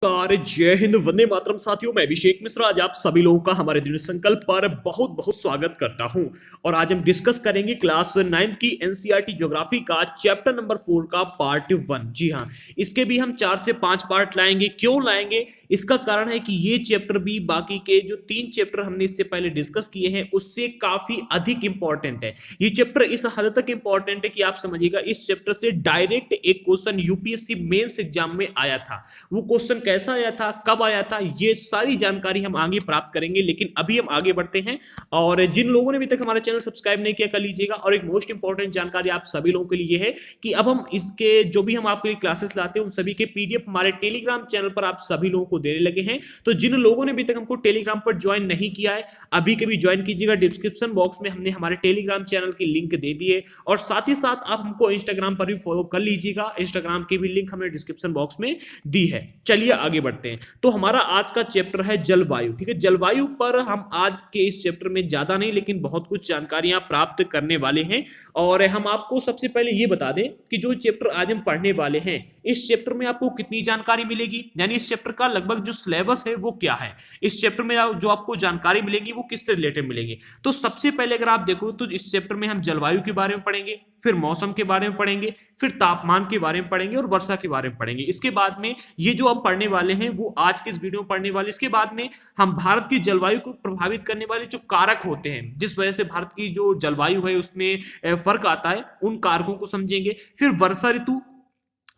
जय हिंद, वंदे मातरम। साथियों, मैं अभिषेक मिश्रा आज आप सभी लोगों का हमारे दृढ़ संकल्प पर बहुत बहुत स्वागत करता हूं। और आज हम डिस्कस करेंगे क्लास 9 की एनसीईआरटी ज्योग्राफी का चैप्टर नंबर 4 का पार्ट 1। जी हां, इसके भी हम 4 से 5 पार्ट लाएंगे। क्यों लाएंगे? इसका कारण है कि ये चैप्टर भी बाकी के जो 3 चैप्टर हमने इससे पहले डिस्कस किए हैं उससे काफी अधिक इंपॉर्टेंट है। ये चैप्टर इस हद तक इंपॉर्टेंट है कि आप समझिएगा, इस चैप्टर से डायरेक्ट एक क्वेश्चन यूपीएससी मेंस एग्जाम में आया था। वो क्वेश्चन कैसा आया था, कब आया था, ये सारी जानकारी हम आगे प्राप्त करेंगे। लेकिन अभी हम आगे बढ़ते हैं। और जिन लोगों ने अभी तक हमारा चैनल सब्सक्राइब नहीं किया, कर लीजिएगा। और एक मोस्ट इंपॉर्टेंट जानकारी आप सभी लोगों के लिए है कि अब हम इसके जो भी हम आपके लिए क्लासेस लाते हैं उन सभी के पीडीएफ हमारे टेलीग्राम चैनल पर आप सभी लोगों को देने लगे हैं। तो जिन लोगों ने अभी तक हमको टेलीग्राम पर ज्वाइन नहीं किया है, अभी के भी ज्वाइन कीजिएगा। डिस्क्रिप्शन बॉक्स में हमने हमारे टेलीग्राम चैनल की लिंक दे दी है। और साथ ही साथ आप हमको इंस्टाग्राम पर भी फॉलो कर लीजिएगा। इंस्टाग्राम की भी लिंक हमने डिस्क्रिप्शन बॉक्स में दी है। चलिए आगे बढ़ते हैं। तो हमारा आज का चैप्टर है जलवायु। ठीक है, जलवायु पर हम आज के इस चैप्टर में ज्यादा नहीं लेकिन बहुत कुछ जानकारियां प्राप्त करने वाले हैं। और हम आपको सबसे पहले ये बता दें कि जो चैप्टर आज हम पढ़ने वाले हैं, इस चैप्टर में आपको कितनी जानकारी मिलेगी, यानी इस चैप्टर का लगभग जो सिलेबस है वो क्या है। इस चैप्टर में जो आपको जानकारी मिलेगी वो किससे रिलेटेड मिलेगी। तो सबसे पहले अगर आप देखो तो इस चैप्टर में हम जलवायु के बारे में पढ़ेंगे, फिर मौसम के बारे में पढ़ेंगे, फिर तापमान के बारे में पढ़ेंगे और वर्षा के बारे में पढ़ेंगे। इसके बाद में ये जो हम पढ़ने वाले हैं वो आज के इस वीडियो में पढ़ने वाले। इसके बाद में हम भारत की जलवायु को प्रभावित करने वाले जो कारक होते हैं, जिस वजह से भारत की जो जलवायु है उसमें फर्क आता है, उन कारकों को समझेंगे। फिर वर्षा ऋतु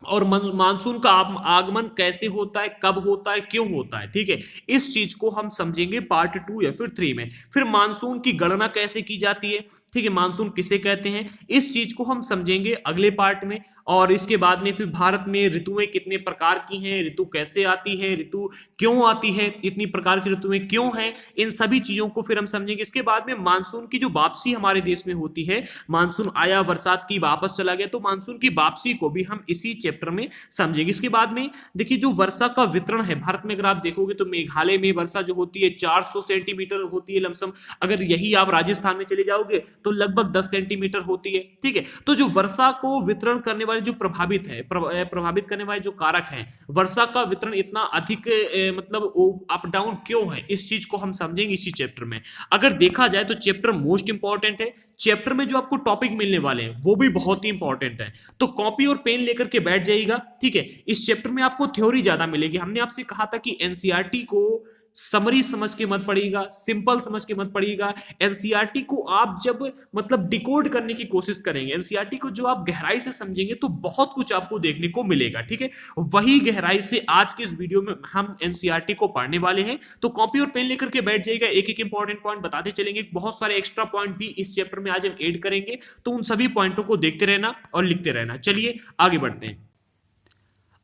और मानसून का आगमन कैसे होता है, कब होता है, क्यों होता है। ठीक है, इस चीज को हम समझेंगे पार्ट 2 या फिर 3 में। फिर मानसून की गणना कैसे की जाती है, ठीक है, मानसून किसे कहते हैं, इस चीज को हम समझेंगे अगले पार्ट में। और इसके बाद में फिर भारत में ऋतुएं कितने प्रकार की हैं, ऋतु कैसे आती है, ऋतु क्यों आती है, इतनी प्रकार की ऋतुएं क्यों हैं, इन सभी चीजों को फिर हम समझेंगे। इसके बाद में मानसून की जो वापसी हमारे देश में होती है, मानसून आया, बरसात की, वापस चला गया, तो मानसून की वापसी को भी हम इसी चैप्टर में समझेंगे। इसके बाद में देखिए जो वर्षा का वितरण है भारत में, अगर आप देखोगे तो मेघालय में वर्षा जो होती है 400 सेंटीमीटर होती है लमसम। अगर यही आप राजस्थान में चले जाओगे तो लगभग 10 सेंटीमीटर होती है। ठीक है, तो जो वर्षा को वितरण करने वाले जो प्रभावित करने वाले जो कारक हैं, वर्षा का वितरण इतना अधिक मतलब अप डाउन क्यों है, इस चीज को हम समझेंगे इसी चैप्टर में। अगर देखा जाए तो चैप्टर मोस्ट इंपॉर्टेंट है। चैप्टर में जो आपको टॉपिक मिलने वाले हैं वो भी बहुत ही इंपॉर्टेंट है। तो कॉपी और पेन लेकर के बैठ जाइएगा। ठीक है, इस चैप्टर में आपको थ्योरी ज्यादा मिलेगी। हमने आपसे कहा था कि एनसीईआरटी को समरी समझ के मत पढ़िएगा, सिंपल समझ के मत पढ़िएगा। एनसीईआरटी को आप जब मतलब डिकोड करने की कोशिश करेंगे, एनसीईआरटी को जो आप गहराई से समझेंगे तो बहुत कुछ आपको देखने को मिलेगा। ठीक है, वही गहराई से आज के इस वीडियो में हम एनसीईआरटी को पढ़ने वाले हैं। तो कॉपी और पेन लेकर के बैठ जाइएगा, एक एक इंपॉर्टेंट पॉइंट बताते चलेंगे। बहुत सारे एक्स्ट्रा पॉइंट भी इस चैप्टर में आज हम ऐड करेंगे, तो उन सभी पॉइंटों को देखते रहना और लिखते रहना। चलिए आगे बढ़ते हैं।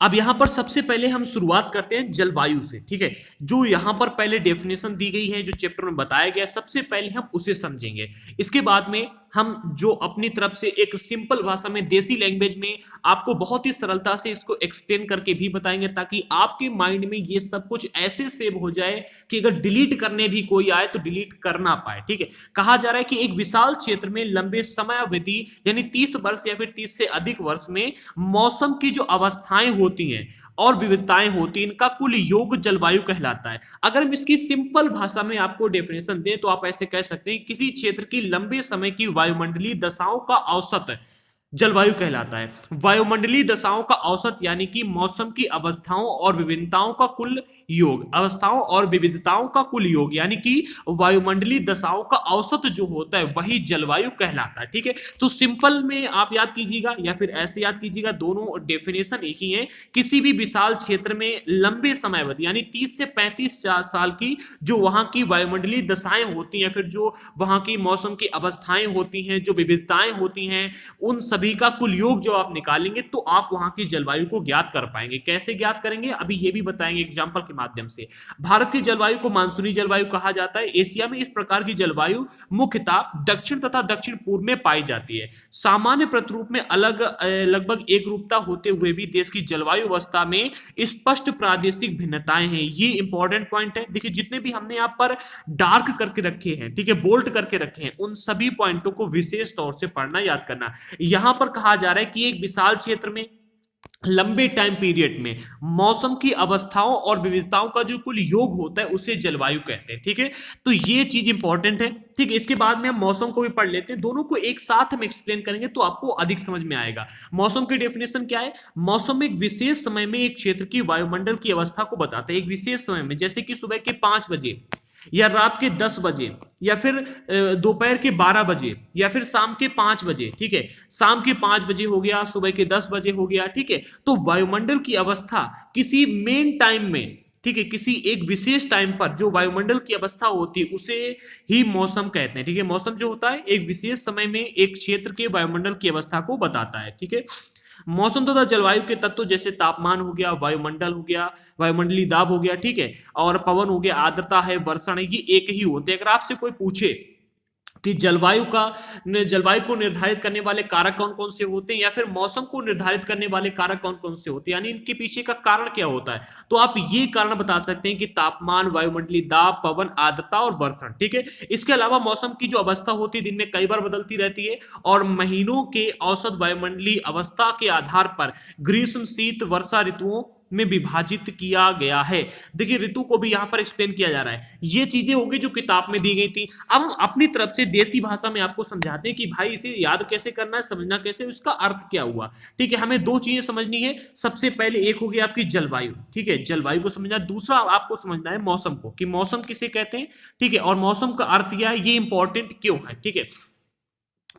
अब यहां पर सबसे पहले हम शुरुआत करते हैं जलवायु से। ठीक है, जो यहां पर पहले डेफिनेशन दी गई है, जो चैप्टर में बताया गया, सबसे पहले हम उसे समझेंगे। इसके बाद में हम जो अपनी तरफ से एक सिंपल भाषा में, देसी लैंग्वेज में आपको बहुत ही सरलता से इसको एक्सप्लेन करके भी बताएंगे, ताकि आपके माइंड में ये सब कुछ ऐसे सेव हो जाए कि अगर डिलीट करने भी कोई आए तो डिलीट कर ना पाए। ठीक है, कहा जा रहा है कि एक विशाल क्षेत्र में लंबे समय अवधि यानी 30 वर्ष या फिर 30 से अधिक वर्ष में मौसम की जो अवस्थाएं होती हैं और विविधताएं होती हैं, इनका कुल योग जलवायु कहलाता है। अगर हम इसकी सिंपल भाषा में आपको डेफिनेशन दें तो आप ऐसे कह सकते हैं, किसी क्षेत्र की लंबे समय की वायुमंडलीय दशाओं का औसत जलवायु कहलाता है। वायुमंडलीय दशाओं का औसत यानी कि मौसम की अवस्थाओं और विभिन्नताओं का कुल योग, अवस्थाओं और विविधताओं का कुल योग यानी कि वायुमंडलीय दशाओं का औसत जो होता है वही जलवायु कहलाता है। ठीक है, तो सिंपल में आप याद कीजिएगा या फिर ऐसे याद कीजिएगा, दोनों डेफिनेशन एक ही है। किसी भी विशाल क्षेत्र में लंबे समय अवधि यानी 30 से 35 साल की जो वहां की वायुमंडलीय दशाएं होती हैं, फिर जो वहां की मौसम की अवस्थाएं होती हैं, जो विविधताएं होती हैं, उन सभी का कुल योग जो आप निकालेंगे तो आप वहां की जलवायु को ज्ञात कर पाएंगे। कैसे ज्ञात करेंगे अभी ये भी बताएंगे एग्जांपल के माध्यम से। भारत की जलवायु को मानसूनी जलवायु कहा जाता है। एशिया में इस प्रकार की जलवायु मुख्यतः दक्षिण तथा दक्षिण पूर्व में पाई जाती है। सामान्य प्रतिरूप में अलग लगभग एक रूपता होते हुए भी देश की जलवायु अवस्था में स्पष्ट प्रादेशिक भिन्नताएं हैं। ये इंपॉर्टेंट पॉइंट है। देखिए जितने भी हमने यहाँ पर डार्क करके रखे हैं, ठीक है, बोल्ड करके रखे हैं, उन सभी पॉइंटों को विशेष तौर से पढ़ना, याद करना। यहां पर कहा जा रहा है कि एक विशाल क्षेत्र में लंबे टाइम पीरियड में मौसम की अवस्थाओं और विविधताओं का जो कुल योग होता है उसे जलवायु कहते हैं। ठीक है, तो ये चीज इंपॉर्टेंट है। ठीक है, इसके बाद में हम मौसम को भी पढ़ लेते हैं, दोनों को एक साथ हम एक्सप्लेन करेंगे तो आपको अधिक समझ में आएगा। मौसम की डेफिनेशन क्या है? मौसम एक विशेष समय में एक क्षेत्र की वायुमंडल की अवस्था को बताता है। एक विशेष समय में, जैसे कि सुबह के 5 बजे या रात के 10 बजे या फिर दोपहर के 12 बजे या फिर शाम के 5 बजे। ठीक है, शाम के 5 बजे हो गया, सुबह के 10 बजे हो गया। ठीक है, तो वायुमंडल की अवस्था किसी मेन टाइम में, ठीक है, किसी एक विशेष टाइम पर जो वायुमंडल की अवस्था होती है उसे ही मौसम कहते हैं। ठीक है, मौसम जो होता है एक विशेष समय में एक क्षेत्र के वायुमंडल की अवस्था को बताता है। ठीक है, मौसम तथा जलवायु के तत्व जैसे तापमान हो गया, वायुमंडल हो गया, वायुमंडलीय दाब हो गया, ठीक है, और पवन हो गया, आर्द्रता है, वर्षण है, ये एक ही होते हैं। अगर आपसे कोई पूछे कि जलवायु को निर्धारित करने वाले कारक कौन कौन से होते हैं या फिर मौसम को निर्धारित करने वाले कारक कौन कौन से होते हैं, यानी इनके पीछे का कारण क्या होता है, तो आप ये कारण बता सकते हैं कि तापमान, वायुमंडलीय दाब, पवन, आर्द्रता और वर्षण। ठीक है, इसके अलावा मौसम की जो अवस्था होती है दिन में कई बार बदलती रहती है और महीनों के औसत वायुमंडलीय अवस्था के आधार पर ग्रीष्म, शीत, वर्षा ऋतुओं में विभाजित किया गया है। देखिए, ऋतु को भी यहां पर एक्सप्लेन किया जा रहा है। ये चीजें होंगी जो किताब में दी गई थी। अब हम अपनी तरफ से देसी भाषा में आपको समझाते हैं कि भाई इसे याद कैसे करना है, समझना कैसे, उसका अर्थ क्या हुआ। ठीक है, हमें दो चीजें समझनी है। सबसे पहले एक हो गया आपकी जलवायु। ठीक है, जलवायु को समझना। दूसरा आपको समझना है मौसम को, कि मौसम किसे कहते हैं। ठीक है, और मौसम का अर्थ क्या है, ये इंपॉर्टेंट क्यों है। ठीक है,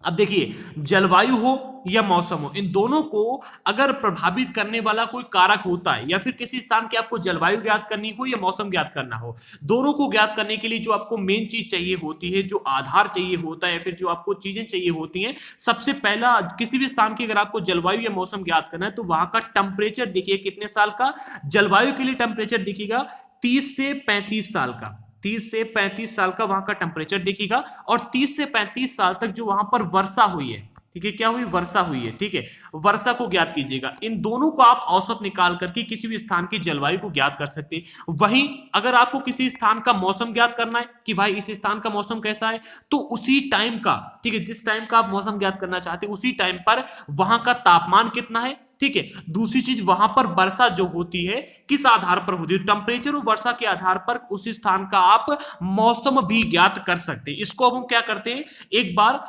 अब देखिए, जलवायु हो या मौसम हो, इन दोनों को अगर प्रभावित करने वाला कोई कारक होता है या फिर किसी स्थान की आपको जलवायु ज्ञात करनी हो या मौसम ज्ञात करना हो, दोनों को ज्ञात करने के लिए जो आपको मेन चीज चाहिए होती है, जो आधार चाहिए होता है या फिर जो आपको चीजें चाहिए होती हैं, सबसे पहला किसी भी स्थान की अगर आपको जलवायु या मौसम ज्ञात करना है तो वहां का टेम्परेचर देखिए कितने साल का। जलवायु के लिए टेम्परेचर दिखेगा 30 से 35 साल का। 30 से 35 साल का वहां का टेम्परेचर दिखेगा और 30 से 35 साल तक जो वहां पर वर्षा हुई है। ठीक है, क्या हुई? वर्षा हुई है। ठीक है, वर्षा को ज्ञात कीजिएगा। इन दोनों को आप औसत निकाल करके किसी भी स्थान की जलवायु को ज्ञात कर सकते हैं। वहीं अगर आपको किसी स्थान का मौसम ज्ञात करना है कि भाई इस स्थान का मौसम कैसा है, तो उसी टाइम का, ठीक है, जिस टाइम का आप मौसम ज्ञात करना चाहते हैं उसी टाइम पर वहां का तापमान कितना है। ठीक है, दूसरी चीज वहां पर वर्षा जो होती है किस आधार पर होती है, टेम्परेचर और वर्षा के आधार पर उस स्थान का आप मौसम भी ज्ञात कर सकते हैं। इसको अब हम क्या करते हैं, एक बार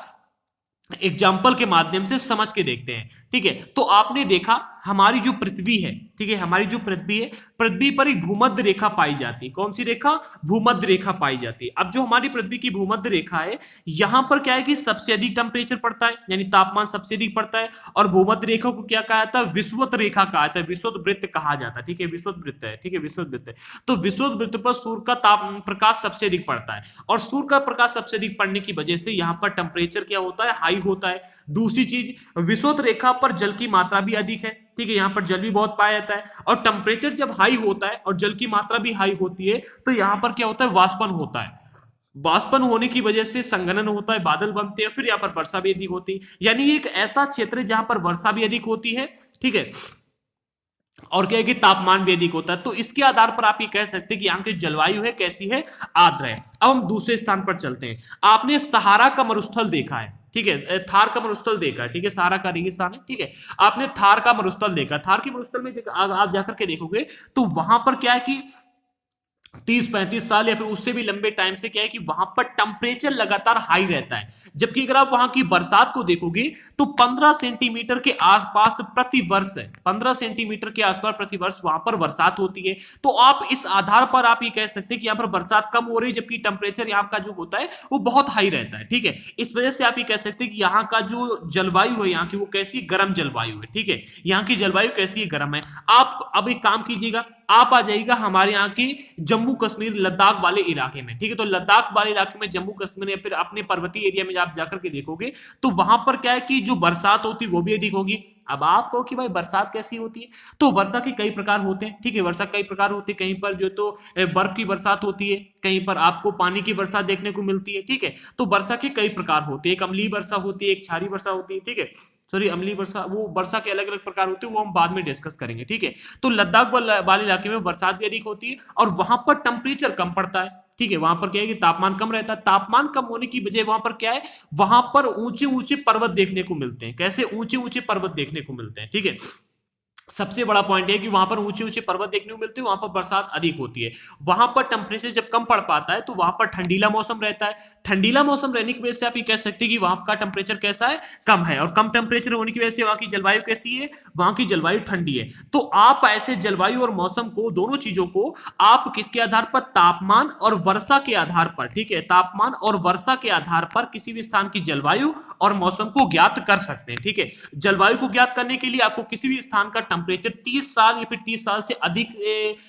एग्जाम्पल के माध्यम से समझ के देखते हैं। ठीक है, तो आपने देखा हमारी जो पृथ्वी है, ठीक है, हमारी जो पृथ्वी है, पृथ्वी पर एक भूमध्य रेखा पाई जाती है। कौन सी रेखा? भूमध्य रेखा पाई जाती है। अब जो हमारी पृथ्वी की भूमध्य रेखा है, यहां पर क्या है कि सबसे अधिक टेम्परेचर पड़ता है, यानी तापमान सबसे अधिक पड़ता है। और भूमध्य रेखा को क्या कहा जाता है? विषुवत रेखा कहा जाता है, विषुवत वृत्त कहा जाता है। ठीक है, विषुवत वृत्त है। ठीक है, विषुवत वृत्त है। तो विषुवत वृत्त पर सूर्य का प्रकाश सबसे अधिक पड़ता है और सूर्य का प्रकाश सबसे अधिक पड़ने की वजह से यहां पर टेम्परेचर क्या होता है? हाई होता है। दूसरी चीज, विषुवत रेखा पर जल की मात्रा भी अधिक है। ठीक है, यहां पर जल भी बहुत पाया जाता है और टेम्परेचर जब हाई होता है और जल की मात्रा भी हाई होती है तो यहां पर क्या होता है? वाष्पन होता है। वाष्पन होने की वजह से संघनन होता है, बादल बनते हैं, फिर यहां पर वर्षा भी अधिक होती है। यानी एक ऐसा क्षेत्र है जहां पर वर्षा भी अधिक होती है। ठीक है, और क्या है कि तापमान भी अधिक होता है। तो इसके आधार पर आप ये कह सकते हैं कि यहाँ की जलवायु है कैसी है? आर्द्र है। अब हम दूसरे स्थान पर चलते हैं। आपने सहारा का मरुस्थल देखा है, ठीक है, थार का मरुस्थल देखा है। ठीक है, सहारा का रेगिस्तान है। ठीक है, आपने थार का मरुस्थल देखा। थार के मरुस्थल में आप जाकर के देखोगे तो वहां पर क्या है कि 30-35 साल या फिर उससे भी लंबे टाइम से क्या है कि वहां पर टेम्परेचर लगातार हाई रहता है। जबकि अगर आप वहां की बरसात को देखोगे तो 15 सेंटीमीटर के आसपास प्रति वर्ष है, 15 सेंटीमीटर के आसपास प्रति वर्ष वहां पर बरसात होती है। तो आप इस आधार पर आप ये कह सकते हैं कि यहां पर बरसात कम हो रही है, जबकि टेम्परेचर यहाँ का जो होता है वो बहुत हाई रहता है। ठीक है, इस वजह से आप ये कह सकते हैं कि यहाँ का जो जलवायु है यहाँ की वो कैसी? गर्म जलवायु है। ठीक है, यहाँ की जलवायु कैसी है? गर्म है। आप अब एक काम कीजिएगा, आप आ जाइएगा हमारे यहाँ की जम्मू कश्मीर लद्दाख वाले इलाके में। ठीक है, तो लद्दाख वाले इलाके में, जम्मू कश्मीर या फिर अपने पर्वतीय एरिया में आप जाकर के देखोगे तो वहां पर क्या है कि जो बरसात होती है वो भी अधिक होगी। अब आप कहो कि भाई बरसात कैसी होती है, तो वर्षा के कई प्रकार होते हैं। ठीक है, वर्षा कई प्रकार होती है। कहीं पर जो तो बर्फ की बरसात होती है, कहीं पर आपको पानी की बरसात देखने को मिलती है। ठीक है, तो वर्षा के कई प्रकार होते हैं। एक अम्लीय वर्षा होती है, एक क्षारीय वर्षा होती है। ठीक है, सॉरी, अम्लीय वर्षा, वो वर्षा के अलग अलग प्रकार होते हैं, वो हम बाद में डिस्कस करेंगे। ठीक है, तो लद्दाख वाले इलाके में बरसात भी अधिक होती है और वहां पर टेम्परेचर कम पड़ता है। ठीक है, वहां पर क्या है कि तापमान कम रहता है। तापमान कम होने की वजह वहां पर क्या है, वहां पर ऊंचे ऊंचे पर्वत देखने को मिलते हैं। कैसे ऊंचे ऊंचे पर्वत देखने को मिलते हैं? ठीक है, सबसे बड़ा पॉइंट है कि वहां पर ऊंचे ऊंचे पर्वत देखने को मिलते हैं, वहां पर बरसात अधिक होती है। वहां पर टेम्परेचर जब कम पड़ पाता है तो वहां पर ठंडीला मौसम रहता है। ठंडीला मौसम रहने की वजह से आप ये कह सकते हैं कि वहां का टेम्परेचर कैसा है, कम है। और कम टेम्परेचर होने की वजह से वहां की जलवायु कैसी है, वहां की जलवायु ठंडी है। तो आप ऐसे जलवायु और मौसम को, दोनों चीजों को आप किसके आधार पर, तापमान और वर्षा के आधार पर, ठीक है, तापमान और वर्षा के आधार पर किसी भी स्थान की जलवायु और मौसम को ज्ञात कर सकते हैं। ठीक है, जलवायु को ज्ञात करने के लिए आपको किसी भी स्थान का टेम्परेचर 30 साल या फिर 30 साल से अधिक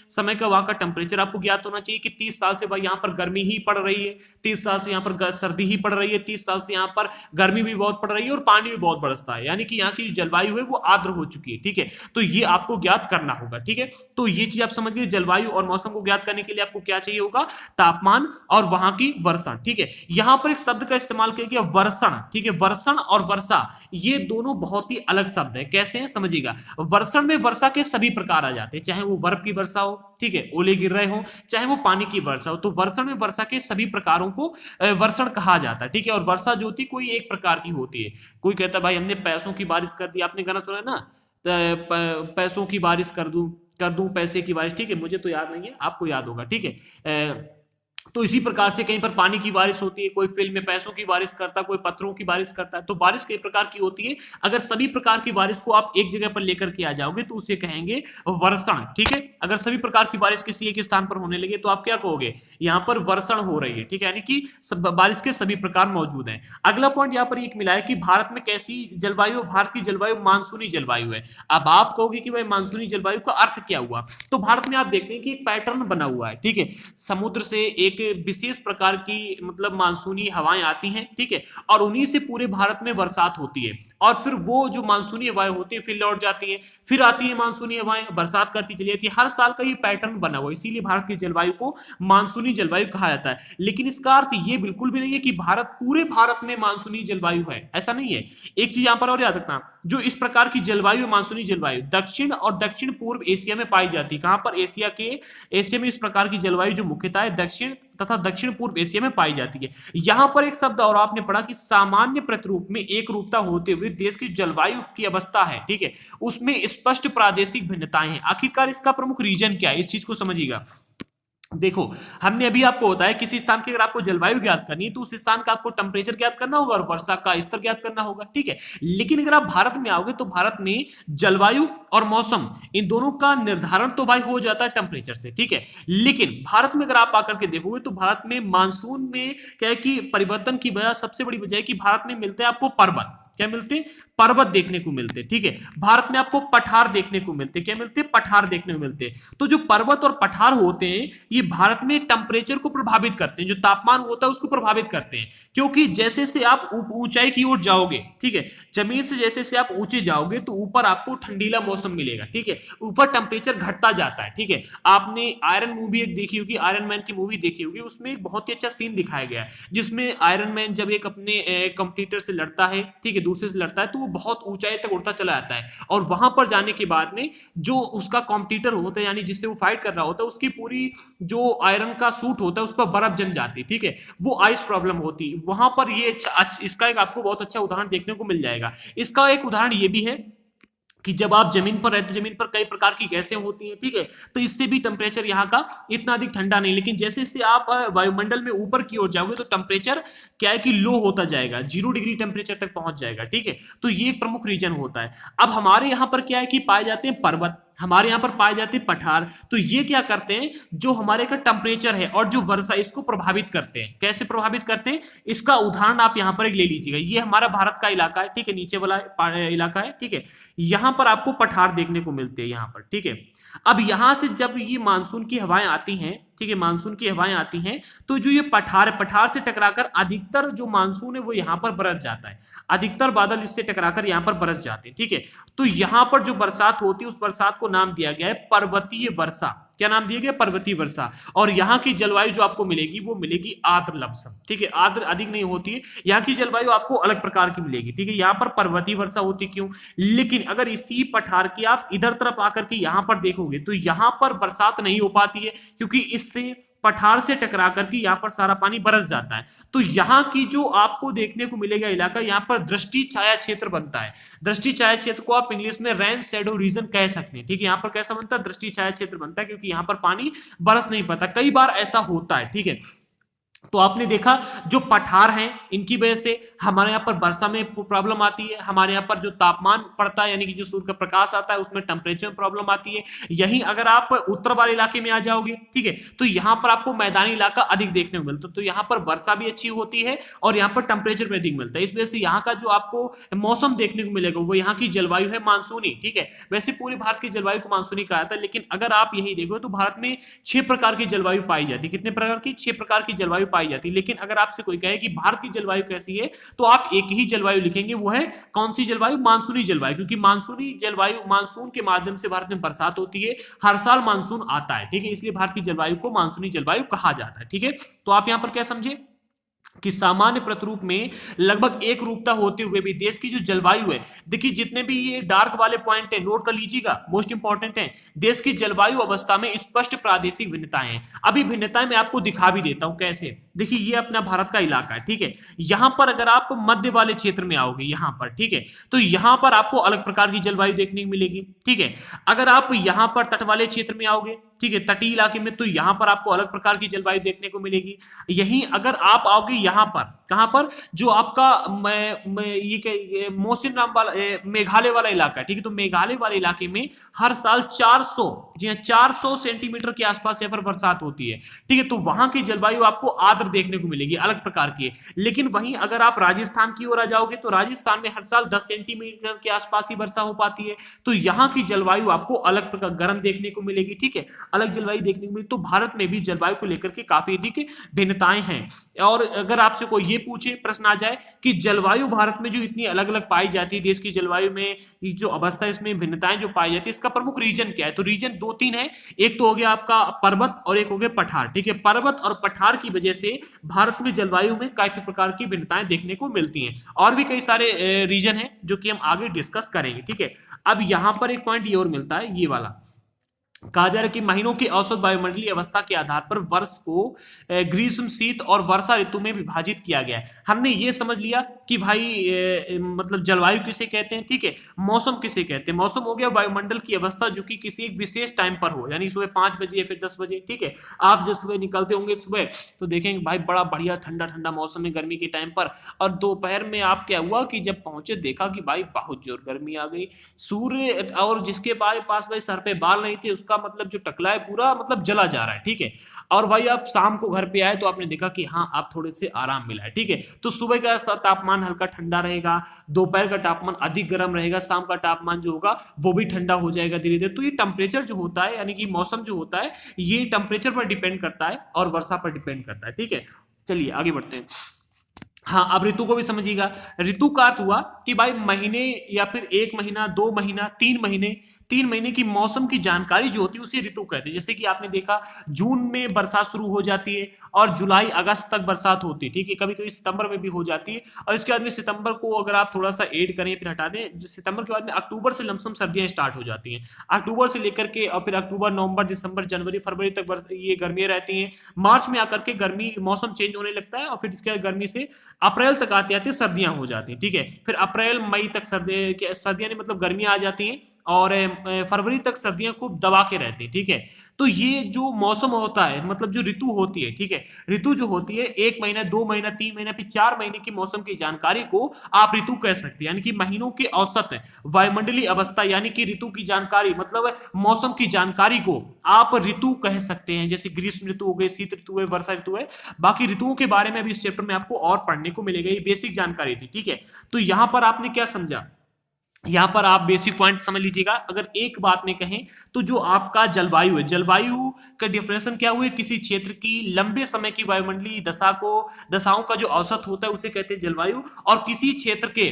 समय का वहां का टेम्परेचर आपको ज्ञात होना चाहिए कि 30 साल से भाई यहां पर गर्मी ही पड़ रही है, 30 साल से यहां पर सर्दी ही पड़ रही है, 30 साल से यहां पर गर्मी भी बहुत पड़ रही है और पानी भी बहुत बरसता है, यानी कि यहाँ की जलवायु है वो आर्द्र हो चुकी है। ठीक है, तो ये आपको ज्ञात करना होगा। ठीक है, तो ये चीज आप समझ गए, जलवायु और मौसम को ज्ञात करने के लिए आपको क्या चाहिए होगा, तापमान और वहां की वर्षा। ठीक है, यहां पर एक शब्द का इस्तेमाल किया गया वर्षण। ठीक है, वर्षण और वर्षा ये दोनों बहुत ही अलग शब्द है। कैसे हैं समझिएगा, वर्षण में वर्षा के सभी प्रकार आ जाते हैं, चाहे वो बर्फ की वर्षा हो, ठीक है, ओले गिर रहे हो, चाहे वो पानी की वर्षा हो। तो वर्षण में वर्षा के सभी प्रकारों को वर्षण कहा जाता है। ठीक है, और वर्षा जो होती है कोई एक प्रकार की होती है। कोई कहता है भाई हमने पैसों की बारिश कर दी, आपने गाना सुना है ना, पैसों की बारिश कर दूं पैसे की बारिश। ठीक है, मुझे तो याद नहीं है, आपको याद होगा। ठीक है, तो इसी प्रकार से कहीं पर पानी की बारिश होती है, कोई फिल्म में पैसों की बारिश करता है, कोई पत्थरों की बारिश करता है। तो बारिश कई प्रकार की होती है। अगर सभी प्रकार की बारिश को आप एक जगह पर लेकर के आ जाओगे तो उसे कहेंगे वर्षण। ठीक है, अगर सभी प्रकार की बारिश किसी एक स्थान पर होने लगे तो आप क्या कहोगे, यहां पर वर्षण हो रही है। ठीक है, यानी कि बारिश के सभी प्रकार मौजूद हैं। अगला पॉइंट यहां पर एक मिला है कि भारत में कैसी जलवायु, भारत की जलवायु मानसूनी जलवायु है। अब आप कहोगे कि भाई मानसूनी जलवायु का अर्थ क्या हुआ, तो भारत में आप देखते हैं कि एक पैटर्न बना हुआ है। ठीक है, समुद्र से एक विशेष प्रकार की मतलब मानसूनी हवाएं आती हैं। ठीक है, और उन्हीं से पूरे भारत में बरसात होती है, और फिर वो जो मानसूनी हवाएं होती हैं फिर लौट जाती हैं, फिर आती है मानसूनी हवाएं, बरसात करती चली जाती है। हर साल का ये पैटर्न बना हुआ है, इसीलिए भारत की जलवायु को मानसूनी जलवायु कहा जाता है। लेकिन इसका अर्थ ये बिल्कुल भी नहीं है कि पूरे भारत में मानसूनी जलवायु है, ऐसा नहीं है। एक चीज यहां पर और याद रखना, जो इस प्रकार की जलवायु, मानसूनी जलवायु दक्षिण और दक्षिण पूर्व एशिया में पाई जाती है। कहां पर, एशिया में इस प्रकार की जलवायु जो मुख्यतः है दक्षिण तथा दक्षिण पूर्व एशिया में पाई जाती है। यहां पर एक शब्द और आपने पढ़ा कि सामान्य प्रतिरूप में एक रूपता होते हुए देश की जलवायु की अवस्था है। ठीक है, उसमें स्पष्ट प्रादेशिक भिन्नताएं हैं। आखिरकार इसका प्रमुख रीजन क्या है, इस चीज को समझिएगा। देखो, हमने अभी आपको बताया किसी स्थान की अगर आपको जलवायु ज्ञात करनी है तो उस स्थान का आपको टेम्परेचर ज्ञात करना होगा और वर्षा का स्तर ज्ञात करना होगा। ठीक है, लेकिन अगर आप भारत में आओगे तो भारत में जलवायु और मौसम इन दोनों का निर्धारण तो भाई हो जाता है टेम्परेचर से। ठीक है, लेकिन भारत में अगर आप आकर के देखोगे तो भारत में मानसून में क्या है कि परिवर्तन की वजह, सबसे बड़ी वजह है कि भारत में मिलते हैं आपको पर्वत। क्या मिलते हैं, पर्वत देखने को मिलते हैं। ठीक है, भारत में आपको पठार देखने को मिलते हैं। क्या मिलते हैं, पठार देखने को मिलते हैं। तो जो पर्वत और पठार होते हैं ये भारत में टेम्परेचर को प्रभावित करते हैं, जो तापमान होता है उसको प्रभावित करते हैं। क्योंकि जैसे से आप ऊंचाई की ओर जाओगे, ठीक है, जमीन से जैसे से आप ऊंचे जाओगे तो ऊपर आपको ठंडीला मौसम मिलेगा। ठीक है, ऊपर टेम्परेचर घटता जाता है। ठीक है, आपने आयरन मूवी एक देखी होगी, आयरन मैन की मूवी देखी होगी, उसमें एक बहुत ही अच्छा सीन दिखाया गया है जिसमें आयरन मैन जब एक अपने कंप्यूटर से लड़ता है, ठीक है, दूसरे से लड़ता है तो वो बहुत ऊंचाई तक उड़ता चला जाता है, और वहां पर जाने के बाद में जो उसका कॉम्पिटिटर होता है, यानी जिससे वो फाइट कर रहा होता है, उसकी पूरी जो आयरन का सूट होता है उस पर बर्फ जम जाती है। ठीक है, वो आइस प्रॉब्लम होती है वहां पर। ये इसका एक आपको बहुत अच्छा उदाहरण देखने को मिल जाएगा। इसका एक उदाहरण ये भी है कि जब आप जमीन पर रहते, जमीन पर कई प्रकार की गैसें होती हैं। ठीक है, तो इससे भी टेम्परेचर यहाँ का इतना अधिक ठंडा नहीं, लेकिन जैसे जैसे आप वायुमंडल में ऊपर की ओर जाओगे तो टेम्परेचर क्या है कि लो होता जाएगा, 0 डिग्री टेम्परेचर तक पहुंच जाएगा। ठीक है, तो ये एक प्रमुख रीजन होता है। अब हमारे यहाँ पर क्या है कि पाए जाते हैं पर्वत, हमारे यहाँ पर पाए जाते हैं पठार। तो ये क्या करते हैं, जो हमारे का टेम्परेचर है और जो वर्षा, इसको प्रभावित करते हैं। कैसे प्रभावित करते हैं, इसका उदाहरण आप यहाँ पर एक ले लीजिएगा। ये हमारा भारत का इलाका है, ठीक है, नीचे वाला इलाका है। ठीक है, यहाँ पर आपको पठार देखने को मिलते हैं यहाँ पर। ठीक है, अब यहां से जब ये मानसून की हवाएं आती हैं, ठीक है, मानसून की हवाएं आती हैं तो जो ये पठार से टकराकर अधिकतर जो मानसून है वो यहाँ पर बरस जाता है। अधिकतर बादल इससे टकराकर यहाँ पर बरस जाते हैं। ठीक है, तो यहाँ पर जो बरसात होती है उस बरसात को नाम दिया गया है पर्वतीय वर्षा। क्या नाम दिया गया, पर्वतीय वर्षा। और यहाँ की जलवायु जो आपको मिलेगी वो मिलेगी आर्द्र लमसम। ठीक है, आर्द्र अधिक नहीं होती है, यहाँ की जलवायु आपको अलग प्रकार की मिलेगी। ठीक है, यहाँ पर पर्वतीय वर्षा होती क्यों, लेकिन अगर इसी पठार की आप इधर तरफ आकर के यहाँ पर देखोगे तो यहाँ पर बरसात नहीं हो पाती है, क्योंकि इससे पठार से टकरा करके यहाँ पर सारा पानी बरस जाता है। तो यहाँ की जो आपको देखने को मिलेगा इलाका, यहाँ पर दृष्टि छाया क्षेत्र बनता है। दृष्टि छाया क्षेत्र को आप इंग्लिश में रेन शैडो रीजन कह सकते हैं, ठीक है। यहाँ पर कैसा बनता है, दृष्टि छाया क्षेत्र बनता है, क्योंकि यहाँ पर पानी बरस नहीं पाता। कई बार ऐसा होता है, ठीक है। तो आपने देखा जो पठार हैं इनकी वजह से हमारे यहाँ पर वर्षा में प्रॉब्लम आती है, हमारे यहाँ पर जो तापमान पड़ता है यानी कि जो सूर्य का प्रकाश आता है उसमें टेम्परेचर में प्रॉब्लम आती है। यहीं अगर आप उत्तर वाले इलाके में आ जाओगे, ठीक है, तो यहाँ पर आपको मैदानी इलाका अधिक देखने को मिलता है। तो यहाँ पर वर्षा भी अच्छी होती है और यहाँ पर टेम्परेचर भी अधिक मिलता है। इस वजह से यहाँ का जो आपको मौसम देखने को मिलेगा वो यहाँ की जलवायु है मानसूनी, ठीक है। वैसे पूरे भारत की जलवायु को मानसूनी कहा जाता है, लेकिन अगर आप यही देखो तो भारत में 6 प्रकार की जलवायु पाई जाती है। कितने प्रकार की? 6 प्रकार की जलवायु पाई जाती है। लेकिन अगर आपसे कोई कहे कि भारत की जलवायु कैसी है, तो आप एक ही जलवायु लिखेंगे, वो है कौन सी जलवायु? मानसूनी जलवायु। क्योंकि मानसूनी जलवायु, मानसून के माध्यम से भारत में बरसात होती है, हर साल मानसून आता है, ठीक है। इसलिए भारत की जलवायु को मानसूनी जलवायु कहा जाता है, ठीक है। तो आप यहां पर क्या समझे कि सामान्य प्रतिरूप में लगभग एक रूपता होते हुए भी देश की जो जलवायु है, देखिए जितने भी ये डार्क वाले पॉइंट है नोट कर लीजिएगा, मोस्ट इंपॉर्टेंट है। देश की जलवायु अवस्था में स्पष्ट प्रादेशिक भिन्नताएं हैं। अभी भिन्नताएं मैं आपको दिखा भी देता हूं कैसे। देखिए ये अपना भारत का इलाका है, ठीक है। यहां पर अगर आप मध्य वाले क्षेत्र में आओगे यहां पर, ठीक है, तो यहां पर आपको अलग प्रकार की जलवायु देखने को मिलेगी, ठीक है। अगर आप यहां पर तट वाले क्षेत्र में आओगे, ठीक है, तटीय इलाके में, तो यहां पर आपको अलग प्रकार की जलवायु देखने को मिलेगी। यहीं अगर आप आओगे यहां पर, कहां पर? जो आपका ये मोसिन राम वाला मेघालय वाला इलाका है, ठीक है। तो मेघालय वाले इलाके में हर साल 400, जी हां, 400 सेंटीमीटर के आसपास यहाँ पर बरसात होती है, ठीक है। तो वहां की जलवायु आपको आर्द्र देखने को मिलेगी, अलग प्रकार की है। लेकिन वहीं अगर आप राजस्थान की ओर आ जाओगे तो राजस्थान में हर साल 10 सेंटीमीटर के आसपास ही वर्षा हो पाती है। तो यहाँ की जलवायु आपको अलग प्रकार गर्म देखने को मिलेगी, ठीक है, अलग जलवायु देखने को मिलेगी। तो भारत में भी जलवायु को लेकर के काफी अधिक भिन्नताएं हैं। और अगर आपसे कोई ये पूछे, प्रश्न आ जाए कि जलवायु भारत में जो इतनी अलग अलग पाई जाती है, देश की जलवायु में जो अवस्था है इसमें भिन्नताएं जो पाई जाती है, इसका प्रमुख रीजन क्या है? तो रीजन 2-3 है। एक तो हो गया आपका पर्वत और एक हो गया पठार, ठीक है। पर्वत और पठार की वजह से भारत में जलवायु में काफी प्रकार की भिन्नताएं देखने को मिलती हैं। और भी कई सारे रीजन हैं जो कि हम आगे डिस्कस करेंगे, ठीक है। अब यहां पर एक पॉइंट ये और मिलता है, ये वाला कहा जा रहा है कि महीनों की औसत वायुमंडलीय अवस्था के आधार पर वर्ष को ग्रीष्म, शीत और वर्षा ऋतु में विभाजित किया गया है। हमने ये समझ लिया कि भाई मतलब जलवायु किसे कहते हैं, ठीक है, मौसम किसे कहते हैं। मौसम हो गया वायुमंडल की अवस्था जो कि किसी एक विशेष टाइम पर हो, यानी सुबह 5 बजे या फिर 10 बजे, ठीक है। आप जब सुबह निकलते होंगे सुबह तो देखेंगे भाई बड़ा बढ़िया ठंडा ठंडा मौसम है गर्मी के टाइम पर, और दोपहर में आप क्या हुआ कि जब पहुंचे देखा कि भाई बहुत जोर गर्मी आ गई, सूर्य, और जिसके पास भाई सर पे बाल नहीं थे उसका मतलब जो टकला है पूरा मतलब जला जा रहा है, ठीक है। और भाई आप शाम को घर पे आए तो आपने देखा कि हाँ आप थोड़े से आराम मिला है, ठीक है। तो सुबह का तापमान हल्का ठंडा रहेगा, दोपहर का तापमान अधिक गर्म रहेगा, शाम का तापमान जो होगा वो भी ठंडा हो जाएगा धीरे धीरे। तो ये टेम्परेचर जो होता है यानी कि मौसम जो होता है ये टेम्परेचर पर डिपेंड करता है और वर्षा पर डिपेंड करता है, ठीक है। चलिए आगे बढ़ते हैं। हाँ, अब ऋतु को भी समझिएगा। ऋतु का अर्थ हुआ कि भाई महीने या फिर 1 महीना, 2 महीना, 3 महीने की मौसम की जानकारी जो होती है उसे ऋतु कहते हैं। जैसे कि आपने देखा जून में बरसात शुरू हो जाती है और जुलाई अगस्त तक बरसात होती है, ठीक है। कभी कभी सितंबर में भी हो जाती है। और इसके बाद में सितंबर को अगर आप थोड़ा सा ऐड करें फिर हटा दें, सितंबर के बाद में अक्टूबर से लमसम सर्दियां स्टार्ट हो जाती हैं। अक्टूबर से लेकर के और फिर अक्टूबर, नवंबर, दिसंबर, जनवरी, फरवरी तक ये गर्मियां रहती हैं। मार्च में आकर के गर्मी मौसम चेंज होने लगता है और फिर इसके बाद गर्मी से अप्रैल तक आते आते सर्दियां हो जाती हैं, ठीक है। फिर अप्रैल मई तक सर्दियां मतलब गर्मियां आ जाती हैं और फरवरी तक सर्दियां खूब दबा के रहती हैं, ठीक है। तो ये जो मौसम होता है मतलब जो ऋतु होती है, ठीक है, ऋतु जो होती है 1 महीना, 2 महीना, 3 महीना, फिर 4 महीने की मौसम की जानकारी को आप ऋतु कह सकते हैं। यानी कि महीनों के औसत वायुमंडलीय अवस्था यानी कि ऋतु की जानकारी मतलब मौसम की जानकारी को आप ऋतु कह सकते हैं। जैसे ग्रीष्म ऋतु हो गई, शीत ऋतु है, वर्षा ऋतु है। बाकी ऋतुओं के बारे में अभी इस चैप्टर में आपको और पढ़ने को मिलेगा, ये बेसिक जानकारी थी, ठीक है। तो यहां पर आपने क्या समझा, यहां पर आप बेसिक पॉइंट समझ लीजिएगा। अगर एक बात में कहें तो जो आपका जलवायु है, जलवायु का डिफिनेशन क्या हुई? किसी क्षेत्र की लंबे समय की वायुमंडलीय दशाओं का जो औसत होता है उसे कहते हैं जलवायु। और किसी क्षेत्र के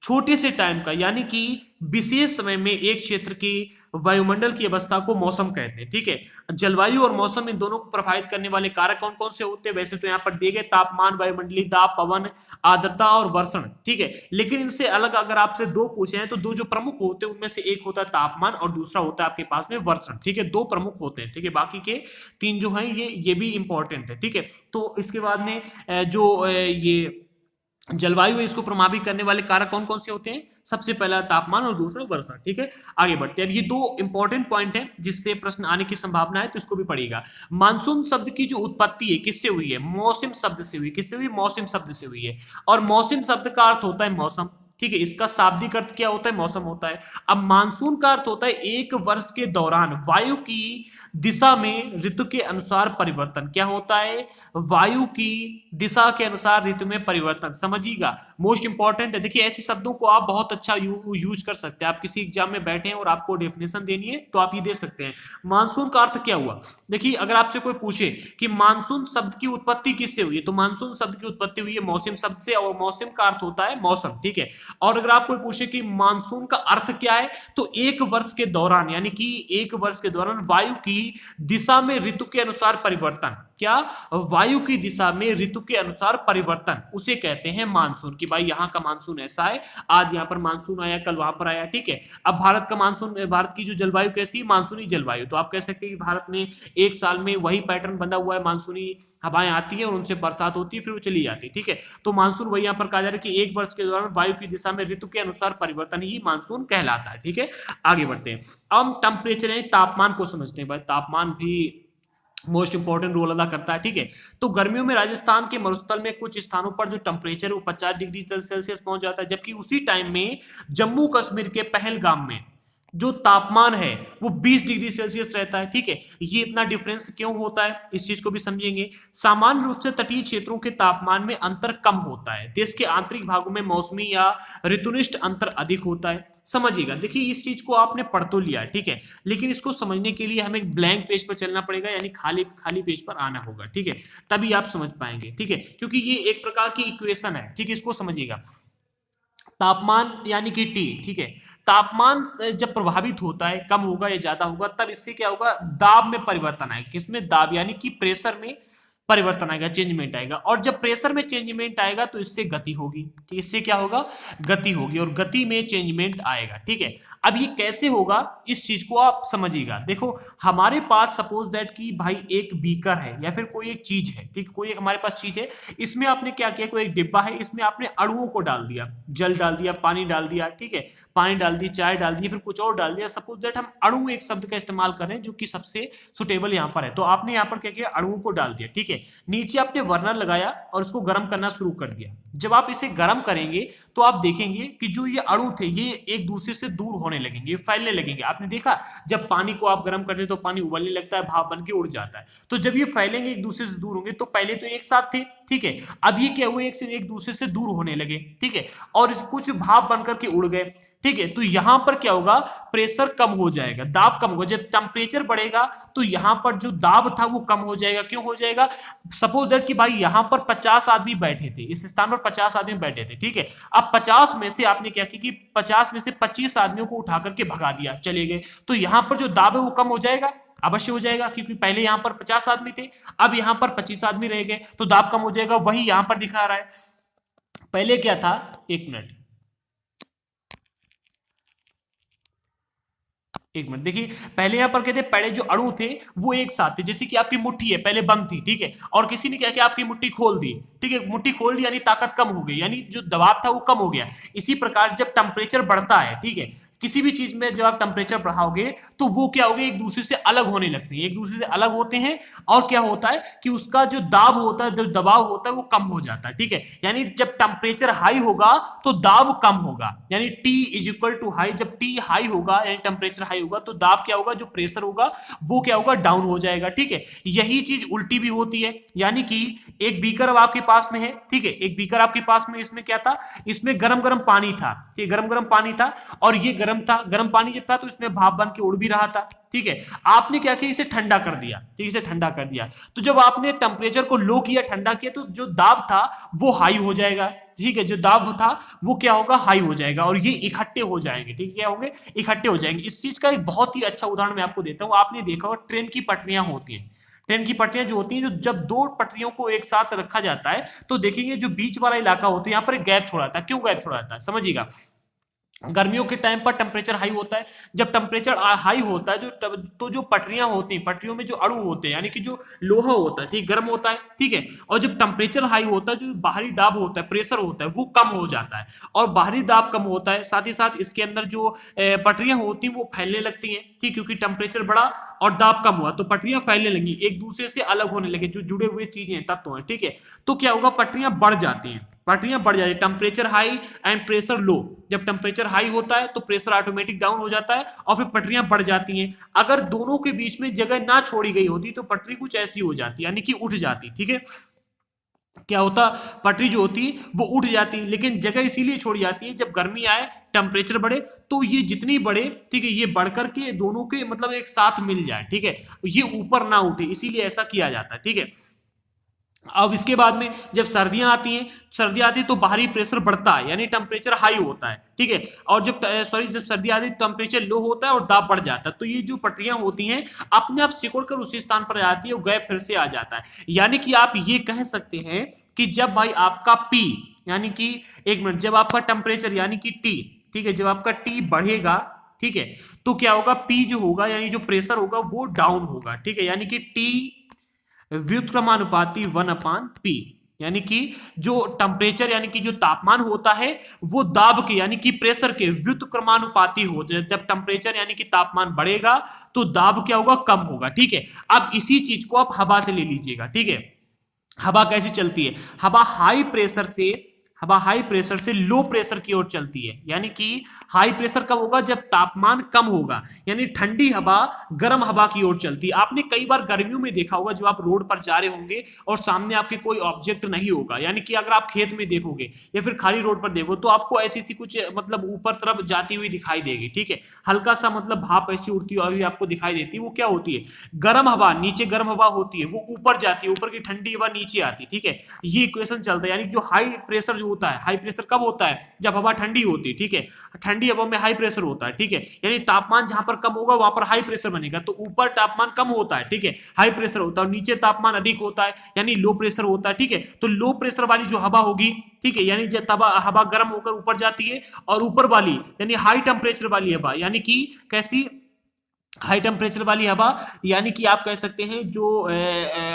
छोटे से टाइम का, यानी कि विशेष समय में एक क्षेत्र की वायुमंडल की अवस्था को मौसम कहते हैं। ठीक है, जलवायु और मौसम इन दोनों को प्रभावित करने वाले कारक कौन कौन से होते हैं? वैसे तो यहाँ पर दिए गए तापमान, वायुमंडलीय दाब, पवन, आर्द्रता और वर्षण। ठीक है, लेकिन इनसे अलग अगर आपसे दो पूछे हैं तो दो जो प्रमुख होते हैं उनमें से एक होता है तापमान और दूसरा होता है आपके पास में वर्षण। ठीक है, दो प्रमुख होते हैं। ठीक है, बाकी के तीन जो हैं ये भी इंपॉर्टेंट है। ठीक है, तो इसके बाद में ये जलवायु है, इसको प्रभावित करने वाले कारक कौन कौन से होते हैं? सबसे पहला तापमान और दूसरा वर्षा। ठीक है, आगे बढ़ते हैं। अब ये दो इंपॉर्टेंट पॉइंट है जिससे प्रश्न आने की संभावना है, तो इसको भी पढ़िएगा। मानसून शब्द की जो उत्पत्ति है किससे हुई है? मौसम शब्द से हुई। किससे हुई? मौसम शब्द से हुई है। और मौसम शब्द का अर्थ होता है मौसम। ठीक है, इसका शाब्दिक अर्थ क्या होता है? मौसम होता है। अब मानसून का अर्थ होता है एक वर्ष के दौरान वायु की दिशा में ऋतु के अनुसार परिवर्तन। क्या होता है? वायु की दिशा के अनुसार ऋतु में परिवर्तन। समझिएगा, मोस्ट इंपॉर्टेंट है। देखिए, ऐसे शब्दों को आप बहुत अच्छा यूज कर सकते हैं। आप किसी एग्जाम में बैठे हैं और आपको डेफिनेशन देनी है तो आप ये दे सकते हैं। मानसून का अर्थ क्या हुआ? देखिए, अगर आपसे कोई पूछे कि मानसून शब्द की उत्पत्ति किससे हुई है, तो मानसून शब्द की उत्पत्ति हुई है मौसम शब्द से, और मौसम का अर्थ होता है मौसम। ठीक है, और अगर आपको पूछे कि मानसून का अर्थ क्या है, तो एक वर्ष के दौरान, यानी कि एक वर्ष के दौरान वायु की दिशा में ऋतु के अनुसार परिवर्तन। क्या? वायु की दिशा में ऋतु के अनुसार परिवर्तन, उसे कहते हैं मानसून। कि भाई यहाँ का मानसून ऐसा है, आज यहाँ पर मानसून आया, कल वहां पर आया। ठीक है, अब भारत का मानसून, भारत की जो जलवायु कैसी है? मानसूनी जलवायु। तो आप कह सकते हैं कि भारत में एक साल में वही पैटर्न बंधा हुआ है, मानसूनी हवाएं आती है और उनसे बरसात होती है, फिर वो चली जाती है। ठीक है, तो मानसून वही यहाँ पर कहा जा रहा है कि एक वर्ष के दौरान वायु की दिशा में ऋतु के अनुसार परिवर्तन ही मानसून कहलाता है। ठीक है, आगे बढ़ते हैं। अब टेम्परेचर यानी तापमान को समझते हैं। भाई तापमान भी मोस्ट इंपॉर्टेंट रोल अदा करता है। ठीक है, तो गर्मियों में राजस्थान के मरुस्थल में कुछ स्थानों पर जो टेम्परेचर है वो 50 डिग्री सेल्सियस पहुंच जाता है, जबकि उसी टाइम में जम्मू कश्मीर के पहलगाम में जो तापमान है वो 20 डिग्री सेल्सियस रहता है। ठीक है, ये इतना डिफरेंस क्यों होता है, इस चीज को भी समझेंगे। सामान्य रूप से तटीय क्षेत्रों के तापमान में अंतर कम होता है, देश के आंतरिक भागों में मौसमी या ऋतुनिष्ठ अंतर अधिक होता है। समझिएगा, देखिए इस चीज को आपने पढ़ तो लिया है। ठीक है, लेकिन इसको समझने के लिए हमें ब्लैंक पेज पर चलना पड़ेगा, यानी खाली खाली पेज पर आना होगा। ठीक है, तभी आप समझ पाएंगे। ठीक है, क्योंकि ये एक प्रकार की इक्वेशन है। ठीक है, इसको समझिएगा। तापमान यानी कि टी। ठीक है, तापमान जब प्रभावित होता है, कम होगा या ज्यादा होगा, तब इससे क्या होगा? दाब में परिवर्तन आएगा। किसमें? दाब, यानी कि प्रेशर में परिवर्तन आएगा, चेंजमेंट आएगा। और जब प्रेशर में चेंजमेंट आएगा तो इससे गति होगी। तो इससे क्या होगा? गति होगी, और गति में चेंजमेंट आएगा। ठीक है, अब ये कैसे होगा इस चीज को आप समझिएगा। देखो, हमारे पास सपोज दैट कि भाई एक बीकर है या फिर कोई एक चीज है। ठीक, कोई एक हमारे पास चीज है, इसमें आपने क्या किया? कोई एक डिब्बा है, इसमें आपने अणुओं को डाल दिया, जल डाल दिया, पानी डाल दिया। ठीक है, पानी डाल दी, चाय डाल दी, फिर कुछ और डाल दिया। सपोज दैट हम अणु एक शब्द का इस्तेमाल करें जो कि सबसे सुटेबल यहाँ पर है, तो आपने यहाँ पर क्या किया? अणुओं को डाल दिया। ठीक है, नीचे आपने बर्नर लगाया और इसको गर्म करना शुरू कर दिया। जब आप इसे गर्म करेंगे तो आप देखेंगे कि जो ये अणु थे ये एक दूसरे से दूर होने लगेंगे, फैलने लगेंगे। आपने देखा, जब पानी को आप गर्म करते तो पानी उबलने लगता है, भाप बन के उड़ जाता है। तो जब ये फैलेंगे, एक दूसरे से दूर होंगे, तो पहले तो एक साथ थे। ठीक है, अब ये क्या हुए? एक दूसरे से दूर होने लगे। ठीक है, और कुछ भाप बनकर के उड़ गए। ठीक है, तो यहां पर क्या होगा? प्रेशर कम हो जाएगा, दाब कम होगा। जब टेम्परेचर बढ़ेगा तो यहां पर जो दाब था वो कम हो जाएगा। क्यों हो जाएगा? सपोज दैट कि भाई यहां पर 50 आदमी बैठे थे, इस स्थान पर 50 आदमी बैठे थे। ठीक है, अब 50 में से आपने क्या किया कि 50 में से 25 आदमियों को उठा करके भगा दिया, चले गए। तो यहां पर जो दाब है वो कम हो जाएगा, अवश्य हो जाएगा, क्योंकि पहले यहां पर 50 आदमी थे, अब यहां पर 25 आदमी रह गए, तो दाब कम हो जाएगा। वही यहां पर दिखा रहा है। पहले क्या था? एक मिनट, एक मिनट देखिए, पहले यहां पर कहते पहले जो अणु थे वो एक साथ थे, जैसे कि आपकी मुट्ठी है, पहले बंद थी। ठीक है, और किसी ने क्या किया? आपकी मुट्ठी खोल दी। ठीक है, मुट्ठी खोल दी यानी ताकत कम हो गई, यानी जो दबाव था वो कम हो गया। इसी प्रकार जब टेम्परेचर बढ़ता है, ठीक है, किसी भी चीज में जब आप टेम्परेचर बढ़ाओगे तो वो क्या होगा? एक दूसरे से अलग होने लगते हैं, एक दूसरे से अलग होते हैं, और क्या होता है कि उसका जो दाब होता है, जो दबाव होता है वो कम हो जाता है। ठीक है, यानी जब टेम्परेचर हाई होगा तो दाब कम होगा, यानी T is equal to high. जब T हाई होगा यानी टेम्परेचर हाई होगा तो दाब क्या होगा? जो प्रेशर होगा वो क्या होगा? डाउन हो जाएगा। ठीक है, यही चीज उल्टी भी होती है, यानी कि एक बीकर अब आपके पास में है। ठीक है, एक बीकर आपके पास में, इसमें क्या था? इसमें गरम गरम पानी था। ठीक, गरम गरम पानी था, और ये गर्म था, गर्म पानी जब था तो इसमें भाप बन के उड़ भी रहा था, ठीक है। आपने क्या किया, इसे ठंडा कर दिया, ठीक, इसे ठंडा कर दिया। तो जब आपने टेम्परेचर को लो किया, ठंडा किया, तो जो दाब था वो हाई हो जाएगा, ठीक है, जो दाब था वो क्या होगा, हाई हो जाएगा, और ये इकट्ठे हो जाएंगे, ठीक है, क्या होंगे, इकट्ठे हो जाएंगे। इस चीज का एक बहुत ही अच्छा उदाहरण मैं आपको देता हूं। आपने देखा होगा ट्रेन की पटरियां होती हैं, ट्रेन की पटरियां जो होती हैं, जो जब दो पटरियों को एक साथ रखा जाता है तो देखेंगे जो बीच वाला इलाका होता है यहाँ पर एक गैप छोड़ा जाता है। क्यों गैप छोड़ा जाता है, समझिएगा। गर्मियों के टाइम पर टेम्परेचर हाई होता है, जब टेम्परेचर हाई होता है तो जो पटरियां होती हैं, पटरियों में जो अणु होते हैं, यानी कि जो लोहा होता है, ठीक, गर्म होता है, ठीक है, और जब टेम्परेचर हाई होता है, जो बाहरी दाब होता है, प्रेशर होता है, वो कम हो जाता है, और बाहरी दाब कम होता है, साथ ही साथ इसके अंदर जो पटरियां होती हैं वो फैलने लगती हैं, ठीक, क्योंकि टेम्परेचर बढ़ा और दाब कम हुआ तो पटरियां फैलने लगी, एक दूसरे से अलग होने लगे, जो जुड़े हुए चीजें तत्व हैं, ठीक है। तो क्या होगा, पटरियां बढ़ जाती हैं, पटरियां बढ़ जाती है, temperature high and pressure low. जब टेम्परेचर हाई होता है तो प्रेशर ऑटोमेटिक डाउन हो जाता है और फिर पटरियां बढ़ जाती हैं। अगर दोनों के बीच में जगह ना छोड़ी गई होती तो पटरी कुछ ऐसी हो जाती, यानी कि उठ जाती, ठीक है। क्या होता, पटरी जो होती है वो उठ जाती है, लेकिन जगह इसीलिए छोड़ी जाती है जब गर्मी आए, टेम्परेचर बढ़े, तो ये जितनी बढ़े, ठीक है, ये बढ़कर के दोनों के मतलब एक साथ मिल जाए, ठीक है, ये ऊपर ना उठे, इसीलिए ऐसा किया जाता है, ठीक है। अब इसके बाद में जब सर्दियां आती हैं, सर्दियां आती है तो बाहरी प्रेशर बढ़ता है, यानी टेम्परेचर हाई होता है, ठीक है, और जब जब सर्दी आती है तो टेम्परेचर लो होता है और दाब बढ़ जाता है, तो ये जो पटरियां होती हैं अपने आप सिकुड़ कर उसी स्थान पर आ जाती है और गैप फिर से आ जाता है। यानी कि आप ये कह सकते हैं कि जब भाई आपका पी, यानी कि एक मिनट, जब आपका टेम्परेचर यानी कि टी, ठीक है, जब आपका टी बढ़ेगा, ठीक है, तो क्या होगा, पी जो होगा यानी जो प्रेशर होगा वो डाउन होगा, ठीक है, यानी कि टी व्युत्क्रमानुपाती 1/p, यानी कि जो टेम्परेचर यानी कि जो तापमान होता है वो दाब के यानी कि प्रेशर के व्युत्क्रमानुपाती हो जाए। जब टेम्परेचर यानी कि तापमान बढ़ेगा तो दाब क्या होगा, कम होगा, ठीक है। अब इसी चीज को आप हवा से ले लीजिएगा, ठीक है। हवा कैसे चलती है, हवा हाई प्रेशर से लो प्रेशर की ओर चलती है, यानी कि हाई प्रेशर कब होगा, जब तापमान कम होगा, यानी ठंडी हवा गर्म हवा की ओर चलती है। आपने कई बार गर्मियों में देखा होगा, जब आप रोड पर जा रहे होंगे और सामने आपके कोई ऑब्जेक्ट नहीं होगा, यानी कि अगर आप खेत में देखोगे या फिर खाली रोड पर देखो तो आपको ऐसी सी कुछ मतलब ऊपर तरफ जाती हुई दिखाई देगी, ठीक है, हल्का सा मतलब भाप ऐसी उड़ती हुई आपको दिखाई देती है, वो क्या होती है, गर्म हवा, नीचे गर्म हवा होती है, वो ऊपर जाती है, ऊपर की ठंडी हवा नीचे आती है, ठीक है। ये इक्वेशन चलता है, यानी जो हाई प्रेशर जो होता है, हाई प्रेशर कब होता है, जब हवा ठंडी होती है, ठीक है, ठंडी हवा में हाई प्रेशर होता है, ठीक है, यानी तापमान जहां पर कम होगा वहां पर हाई प्रेशर बनेगा, तो ऊपर तापमान कम होता है, ठीक है, हाई प्रेशर होता है, और नीचे तापमान अधिक होता है यानी लो प्रेशर होता है, ठीक है। तो लो प्रेशर वाली जो हवा होगी, ठीक है, यानी जब हवा गर्म होकर ऊपर जाती है, और ऊपर वाली यानी हाई टेम्परेचर वाली हवा, यानी कि कैसी, हाई टेम्परेचर वाली हवा, यानी कि आप कह सकते हैं जो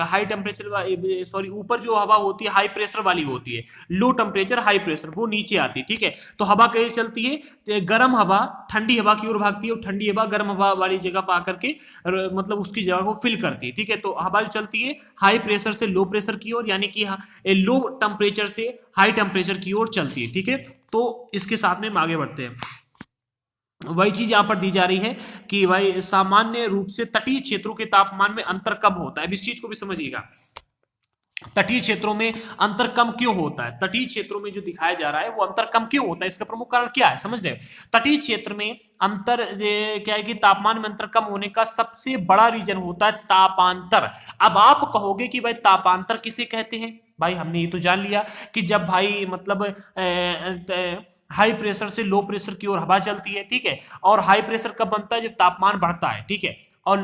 हाई टेम्परेचर सॉरी ऊपर जो हवा होती है हाई प्रेशर वाली होती है, लो टेम्परेचर हाई प्रेशर वो नीचे आती है, ठीक है। तो हवा कैसे चलती है, गर्म हवा ठंडी हवा की ओर भागती है और ठंडी हवा गर्म हवा वाली जगह पर आकर के मतलब उसकी जगह को फिल करती है, ठीक है। तो हवा जो चलती है हाई प्रेशर से लो प्रेशर की ओर, यानी कि लो टेम्परेचर से हाई टेम्परेचर की ओर चलती है, ठीक है। तो इसके साथ में हम आगे बढ़ते हैं। वही चीज यहां पर दी जा रही है कि भाई सामान्य रूप से तटीय क्षेत्रों के तापमान में अंतर कम होता है। अब इस चीज को भी समझिएगा, तटीय क्षेत्रों में अंतर कम क्यों होता है, तटीय क्षेत्रों में जो दिखाया जा रहा है वो अंतर कम क्यों होता है, इसका प्रमुख कारण क्या है, समझ रहे हो। तटीय क्षेत्र में अंतर क्या है कि तापमान में अंतर कम होने का सबसे बड़ा रीजन होता है तापांतर। अब आप कहोगे कि भाई तापांतर किसे कहते हैं, भाई हमने ये तो जान लिया कि जब भाई मतलब हाई प्रेशर से लो प्रेशर की ओर हवा चलती है, ठीक है, और हाई प्रेशर कब बनता है, जब तापमान बढ़ता है, ठीक है, और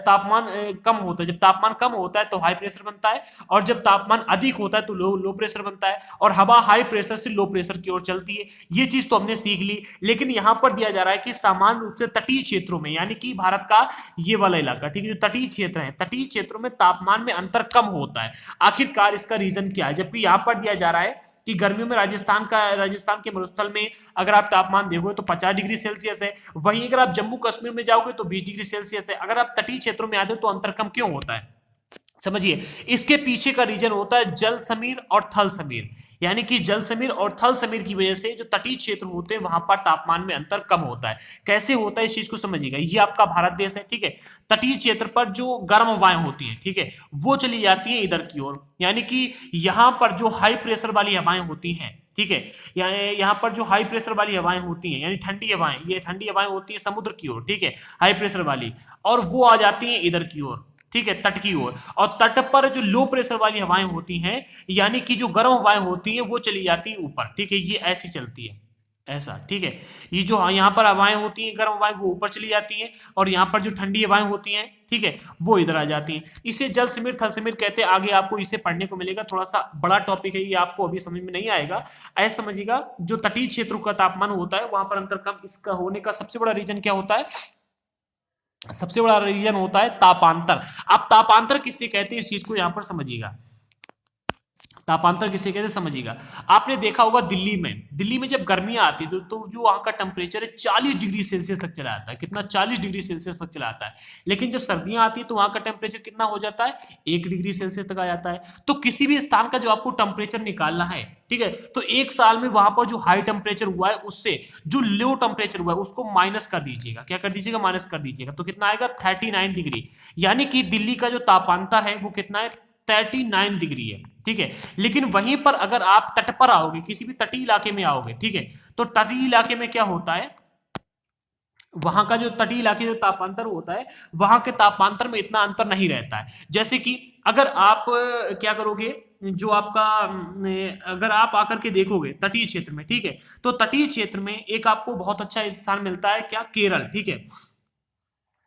तापमान कम होता है, जब तापमान कम होता है तो हाई प्रेशर बनता है, और जब तापमान अधिक होता है तो लो प्रेशर बनता है, और हवा हाई प्रेशर से लो प्रेशर की ओर चलती है। ये चीज तो हमने सीख ली, लेकिन यहां पर दिया जा रहा है कि सामान्य रूप से तटीय क्षेत्रों में, यानी कि भारत का ये वाला इलाका, ठीक है, जो तटीय क्षेत्र है, तटीय क्षेत्रों में तापमान में अंतर कम होता है। आखिरकार इसका रीजन क्या है, जबकि यहां पर दिया जा रहा है कि गर्मियों में राजस्थान के मरुस्थल में अगर आप तापमान देखोगे तो 50 डिग्री सेल्सियस है, वहीं अगर आप जम्मू कश्मीर में जाओगे तो 20 डिग्री सेल्सियस है। अगर आप तटीय क्षेत्रों में आते हो तो अंतर कम क्यों होता है, समझिए। इसके पीछे का रीजन होता है जल समीर और थल समीर, यानी कि जल समीर और थल समीर की वजह से जो तटीय क्षेत्र होते हैं वहां पर तापमान में अंतर कम होता है। कैसे होता है इस चीज को समझिएगा, ये आपका भारत देश है, ठीक है, तटीय क्षेत्र पर जो गर्म हवाएं होती हैं, ठीक है, वो चली जाती है इधर की ओर, यानी कि यहां पर जो हाई प्रेशर वाली हवाएं होती हैं, ठीक है। यहाँ पर जो हाई प्रेशर वाली हवाएं होती हैं यानी ठंडी हवाएं, ये ठंडी हवाएं होती है समुद्र की ओर, ठीक है, हाई प्रेशर वाली, और वो आ जाती हैं इधर की ओर, ठीक है, तट की ओर। और तट पर जो लो प्रेशर वाली हवाएं होती हैं यानी कि जो गर्म हवाएं होती हैं वो चली जाती हैं ऊपर, ठीक है, ये ऐसी चलती है ऐसा, ठीक है। ये जो यहाँ पर हवाएं होती हैं गर्म हवाएं वो ऊपर चली जाती हैं, और यहाँ पर जो ठंडी हवाएं होती हैं, ठीक है, वो इधर आ जाती हैं। इसे जल समीर थल समीर कहते हैं। आगे आपको इसे पढ़ने को मिलेगा, थोड़ा सा बड़ा टॉपिक है ये, आपको अभी समझ में नहीं आएगा। ऐसा समझिएगा, जो तटीय क्षेत्रों का तापमान होता है वहां पर अंतर कम, इसका होने का सबसे बड़ा रीजन क्या होता है? सबसे बड़ा रीजन होता है तापांतर। आप तापांतर किससे कहते हैं इस चीज को यहां पर समझिएगा, तापांतर किसे कहते हैं समझिएगा। आपने देखा होगा दिल्ली में जब गर्मियां आती है तो जो वहां का टेम्परेचर है 40 डिग्री सेल्सियस तक चला जाता है। कितना? 40 डिग्री सेल्सियस तक चला जाता है। लेकिन जब सर्दियां आती है तो वहां का टेम्परेचर कितना हो जाता है? 1 डिग्री सेल्सियस तक आ जाता है। तो किसी भी स्थान का जो आपको टेम्परेचर निकालना है, ठीक है, तो एक साल में वहां पर जो हाई टेम्परेचर हुआ है उससे जो लो टेम्परेचर हुआ है उसको माइनस कर दीजिएगा। क्या कर दीजिएगा? माइनस कर दीजिएगा। तो कितना आएगा? 39 डिग्री। यानी कि दिल्ली का जो तापांतर है वो कितना है? 39 डिग्री है, ठीक है। लेकिन वहीं पर अगर आप तट पर आओगे, किसी भी तटीय इलाके में आओगे, ठीक है, तो तटीय इलाके में क्या होता है, वहां का जो तटीय इलाके जो तापांतर होता है वहां के तापांतर में इतना अंतर नहीं रहता है। जैसे कि अगर आप क्या करोगे, जो आपका अगर आप आकर के देखोगे तटीय क्षेत्र में, ठीक है, तो तटीय क्षेत्र में एक आपको बहुत अच्छा स्थान मिलता है, क्या? केरल, ठीक है।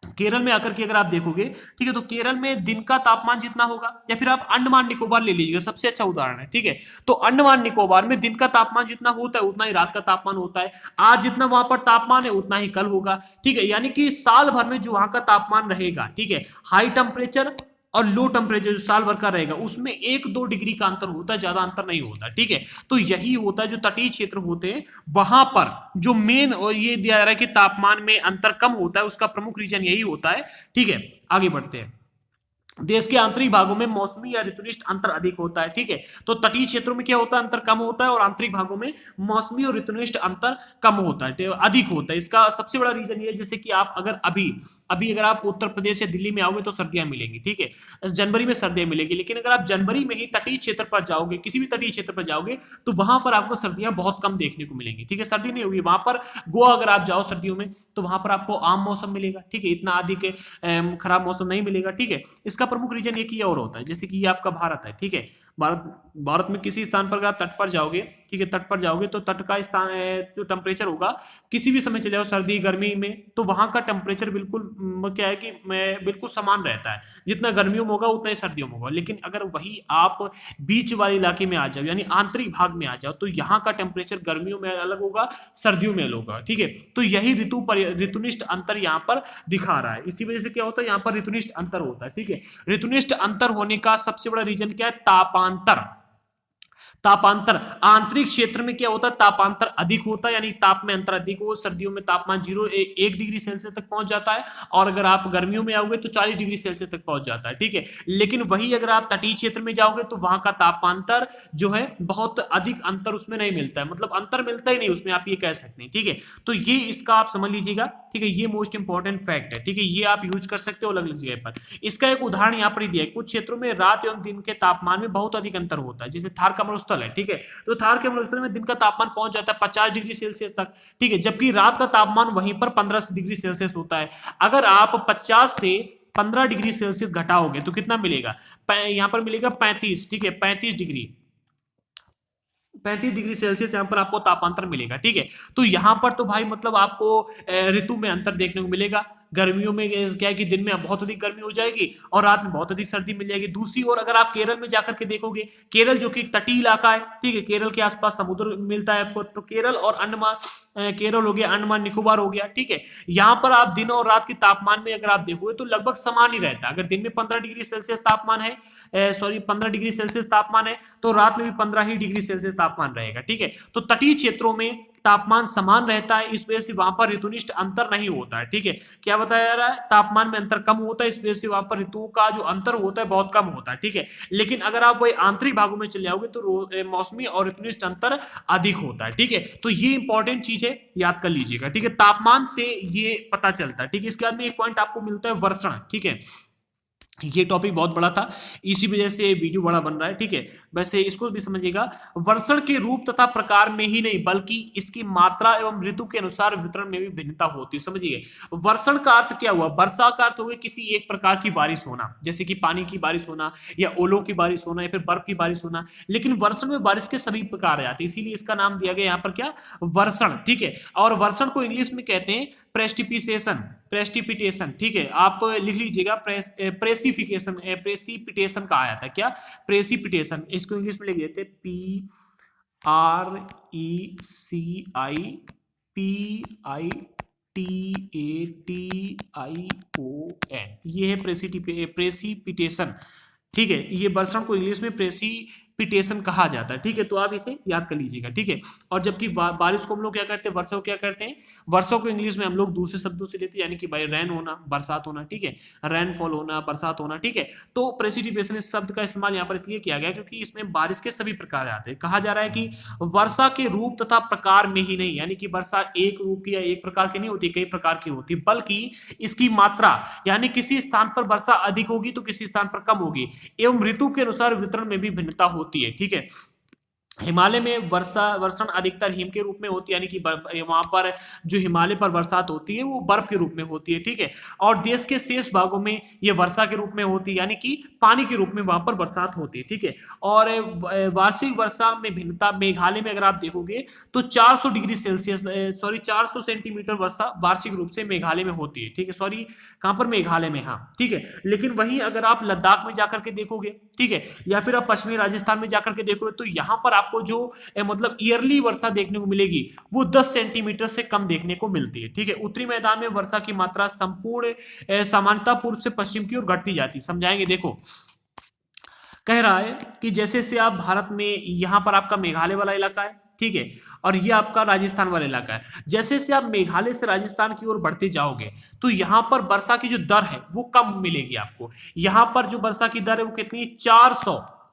केरल में आकर के अगर आप देखोगे, ठीक है, तो केरल में दिन का तापमान जितना होगा, या फिर आप अंडमान निकोबार ले लीजिएगा, सबसे अच्छा उदाहरण है, ठीक है। तो अंडमान निकोबार में दिन का तापमान जितना होता है उतना ही रात का तापमान होता है। आज जितना वहां पर तापमान है उतना ही कल होगा, ठीक है। यानी कि साल भर में जो वहां का तापमान रहेगा, ठीक है, हाई टेम्परेचर और लो टेम्परेचर जो साल भर का रहेगा उसमें 1-2 डिग्री का अंतर होता है, ज्यादा अंतर नहीं होता, ठीक है। तो यही होता है जो तटीय क्षेत्र होते हैं वहां पर जो मेन, और ये दिया जा रहा है कि तापमान में अंतर कम होता है, उसका प्रमुख रीजन यही होता है, ठीक है। आगे बढ़ते हैं। देश के आंतरिक भागों में मौसमी या ऋतुनिष्ठ अंतर अधिक होता है, ठीक है। तो तटीय क्षेत्रों में क्या होता है? अंतर कम होता है, और आंतरिक भागों में मौसमी और ऋतुनिष्ठ अंतर कम होता है, अधिक होता है। इसका सबसे बड़ा रीजन ये है, जैसे कि आप अगर अभी अभी अगर आप उत्तर प्रदेश या दिल्ली में आओगे तो सर्दियां मिलेंगी, ठीक है, जनवरी में सर्दियां मिलेगी। लेकिन अगर आप जनवरी में ही तटीय क्षेत्र पर जाओगे, किसी भी तटीय क्षेत्र पर जाओगे, तो वहां पर आपको सर्दियां बहुत कम देखने को मिलेंगी, ठीक है, सर्दी नहीं होगी वहां पर। गोवा अगर आप जाओ सर्दियों में तो वहां पर आपको आम मौसम मिलेगा, ठीक है, इतना अधिक खराब मौसम नहीं मिलेगा, ठीक है। इसका प्रमुख रीजन एक ही और होता है, जैसे कि ये आपका भारत है, ठीक है। भारत में किसी स्थान पर अगर आप तट पर जाओगे, ठीक है, तट पर जाओगे तो तट का स्थान जो टेम्परेचर होगा, किसी भी समय चले जाओ, सर्दी गर्मी में, तो वहां का टेम्परेचर बिल्कुल क्या है कि बिल्कुल समान रहता है। जितना गर्मियों में होगा उतना ही सर्दियों में होगा। लेकिन अगर वही आप बीच वाले इलाके में आ जाओ, यानी आंतरिक भाग में आ जाओ, तो यहाँ का टेम्परेचर गर्मियों में अलग होगा, सर्दियों में अलग होगा, ठीक है। तो यही ऋतुनिष्ठ अंतर यहाँ पर दिखा रहा है। इसी वजह से क्या होता है, यहाँ पर ऋतुनिष्ठ अंतर होता है, ठीक है। ऋतुनिष्ठ अंतर होने का सबसे बड़ा रीजन क्या है? तापांतर। तापांतर आंतरिक क्षेत्र में क्या होता है? तापांतर अधिक होता है, यानी ताप में अंतर अधिक हो। सर्दियों में तापमान 1 डिग्री सेल्सियस तक पहुंच जाता है, और अगर आप गर्मियों में आओगे तो 40 डिग्री सेल्सियस तक पहुंच जाता है, ठीक है। लेकिन वही अगर आप तटीय क्षेत्र में जाओगे तो वहां का तापांतर जो है बहुत अधिक अंतर उसमें नहीं मिलता है, मतलब अंतर मिलता ही नहीं उसमें, आप ये कह सकते हैं, ठीक है। तो ये इसका आप समझ लीजिएगा, ठीक है, ये मोस्ट इंपॉर्टेंट फैक्ट है, ठीक है, ये आप यूज कर सकते हो अलग अलग जगह पर। इसका एक उदाहरण यहाँ पर दिया है, कुछ क्षेत्रों में रात एवं दिन के तापमान में बहुत अधिक अंतर होता है, जैसे थार का मरुस्थल है, ठीक है, तो थार के मरुस्थल में दिन का तापमान पहुंच जाता है 50 डिग्री सेल्सियस तक, ठीक है, जबकि रात का तापमान वहीं पर 15 डिग्री सेल्सियस होता है। अगर आप 50 से 15 डिग्री सेल्सियस घटाओगे तो कितना मिलेगा? यहां पर मिलेगा 35, ठीक है, 35 डिग्री सेल्सियस यहाँ पर आपको तापांतर मिलेगा, ठीक है। तो यहाँ पर तो भाई मतलब आपको ऋतु में अंतर देखने को मिलेगा। गर्मियों में क्या है कि दिन में बहुत अधिक गर्मी हो जाएगी और रात में बहुत अधिक सर्दी मिल जाएगी। दूसरी ओर अगर आप केरल में जाकर के देखोगे, केरल जो कि तटीय इलाका है, ठीक है, केरल के आसपास समुद्र मिलता है आपको, तो केरल और अंडमान, केरल हो गया, अंडमान निकोबार हो गया, ठीक है, यहाँ पर आप दिन और रात के तापमान में अगर आप देखोगे तो लगभग समान ही रहता है। अगर दिन में 15 डिग्री सेल्सियस तापमान है, 15 डिग्री सेल्सियस तापमान है, तो रात में भी 15 ही डिग्री सेल्सियस तापमान रहेगा, ठीक है। तो तटीय क्षेत्रों में तापमान समान रहता है, इस वजह से वहां पर ऋतुनिष्ठ अंतर नहीं होता है, ठीक है। क्या बताया जा रहा है? तापमान में अंतर कम होता है, इस वजह से वहां पर ऋतुओं का जो अंतर होता है बहुत कम होता है, ठीक है। लेकिन अगर आप वही आंतरिक भागों में चले जाओगे तो मौसमी और ऋतुनिष्ठ अंतर अधिक होता है, ठीक है। तो ये इंपॉर्टेंट चीज है, याद कर लीजिएगा, ठीक है। तापमान से ये पता चलता है, ठीक है। इसके बाद में एक पॉइंट आपको मिलता है वर्षण, ठीक है। ये टॉपिक बहुत बड़ा था, इसी वजह से वीडियो बड़ा बन रहा है, ठीक है। वैसे इसको भी समझिएगा, वर्षण के रूप तथा प्रकार में ही नहीं बल्कि इसकी मात्रा एवं ऋतु के अनुसार वितरण में भी भिन्नता होती है। समझिए, वर्षण का अर्थ क्या हुआ? वर्षा का अर्थ हो गया किसी एक प्रकार की बारिश होना, जैसे कि पानी की बारिश होना या ओलों की बारिश होना या फिर बर्फ की बारिश होना। लेकिन वर्षण में बारिश के सभी प्रकार आ जाते हैं, इसीलिए इसका नाम दिया गया यहाँ पर क्या? वर्षण, ठीक है। और वर्षण को इंग्लिश में कहते हैं प्रेस्टिपिटेशन, प्रेस्टिपिटेशन, ठीक है। आप लिख लीजिएगा, प्रेसिफिकेशन, प्रेसिपिटेशन कहा जाता है, क्या? प्रेसिपिटेशन। इसको इंग्लिश में लिख देते हैं PRECIPITATION, ये है प्रेसिपिटेशन, ठीक है। ये वर्षण को इंग्लिश में प्रेसिपिटेशन कहा जाता है, ठीक है। तो आप इसे याद कर लीजिएगा, ठीक है। और जबकि बारिश को हम लोग क्या करते हैं, वर्षा को क्या करते हैं? वर्षा को इंग्लिश में हम लोग दूसरे शब्दों से लेते हैं, यानी कि भाई रेन होना, बरसात होना, ठीक है। रेनफॉल होना, बरसात होना, ठीक है। तो प्रेसिपिटेशन इस शब्द का इस्तेमाल यहाँ पर इसलिए किया गया क्योंकि इसमें बारिश के सभी प्रकार आते हैं। कहा जा रहा है कि वर्षा के रूप तथा प्रकार में ही नहीं, यानी कि वर्षा एक रूप की या एक प्रकार की नहीं होती, कई प्रकार की होती, बल्कि इसकी मात्रा, यानी किसी स्थान पर वर्षा अधिक होगी तो किसी स्थान पर कम होगी, एवं ऋतु के अनुसार वितरण में भी भिन्नता होती है, ठीक है। हिमालय में वर्षण अधिकतर हिम के रूप में होती है, यानी कि वहां पर जो हिमालय पर बरसात होती है वो बर्फ के रूप में होती है, ठीक है। और देश के शेष भागों में ये वर्षा के रूप में होती है, यानी कि पानी के रूप में वहां पर बरसात होती है, ठीक है। और वार्षिक वर्षा में भिन्नता, मेघालय में अगर आप देखोगे तो 400 डिग्री सेल्सियस, 400 सेंटीमीटर वर्षा वार्षिक रूप से मेघालय में होती है, ठीक है। सॉरी, कहां पर? मेघालय में, हाँ, ठीक है। लेकिन वहीं अगर आप लद्दाख में जाकर के देखोगे, ठीक है, या फिर आप पश्चिमी राजस्थान में जाकर के देखोगे, तो यहां पर आपको जो मतलब ईयरली वर्षा देखने को मिलेगी वो 10 सेंटीमीटर से कम देखने को मिलती है, ठीक है। उत्तरी मैदान में वर्षा की मात्रा संपूर्ण सामान्यतः पूर्व से पश्चिम की ओर घटती जाती है। समझाएंगे, देखो कह रहा है कि जैसे से आप भारत में, यहां पर आपका मेघालय वाला इलाका है, ठीक है, और ये आपका राजस्थान वाला इलाका है। जैसे से आप मेघालय से राजस्थान की ओर बढ़ते जाओगे तो यहां पर वर्षा की जो दर है वो कम मिलेगी आपको। यहां पर जो वर्षा की दर है वो कितनी?